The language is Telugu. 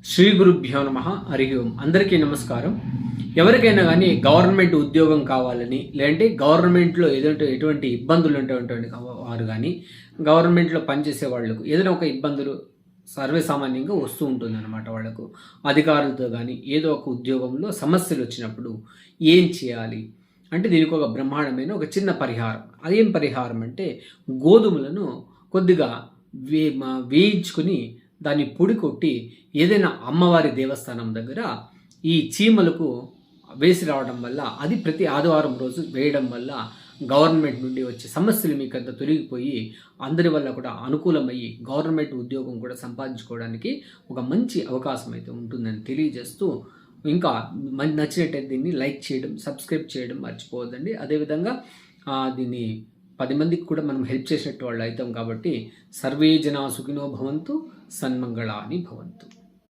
శ్రీ గురుభ్యో నమ. హరి ఓం. అందరికీ నమస్కారం. ఎవరికైనా కానీ గవర్నమెంట్ ఉద్యోగం కావాలని, లేదంటే గవర్నమెంట్లో ఎటువంటి ఇబ్బందులు ఉంటే వారు కానీ, గవర్నమెంట్లో పనిచేసే వాళ్ళకు ఏదైనా ఒక ఇబ్బందులు సర్వసామాన్యంగా వస్తూ ఉంటుంది అనమాట. వాళ్ళకు అధికారులతో కానీ ఏదో ఒక ఉద్యోగంలో సమస్యలు వచ్చినప్పుడు ఏం చేయాలి అంటే, దీనికి ఒక బ్రహ్మాండమైన ఒక చిన్న పరిహారం. అదేం పరిహారం అంటే, గోధుమలను కొద్దిగా వేయించుకుని దాన్ని పొడి కొట్టి ఏదైనా అమ్మవారి దేవస్థానం దగ్గర ఈ చీమలకు వేసి రావడం వల్ల, అది ప్రతి ఆదివారం రోజు వేయడం వల్ల గవర్నమెంట్ నుండి వచ్చే సమస్యలు మీకంత తొలగిపోయి అందరి వల్ల కూడా అనుకూలమయ్యి గవర్నమెంట్ ఉద్యోగం కూడా సంపాదించుకోవడానికి ఒక మంచి అవకాశం అయితే ఉంటుందని తెలియజేస్తూ, ఇంకా నచ్చినట్టయితే దీన్ని లైక్ చేయడం, సబ్స్క్రైబ్ చేయడం మర్చిపోవద్దండి. అదేవిధంగా దీన్ని 10 మందికి కూడా మనం హెల్ప్ చేసేట్టు వాళ్ళు అవుతాం కాబట్టి, సర్వే జనా సుఖినో భవంతు, సన్మంగళాని భవంతు.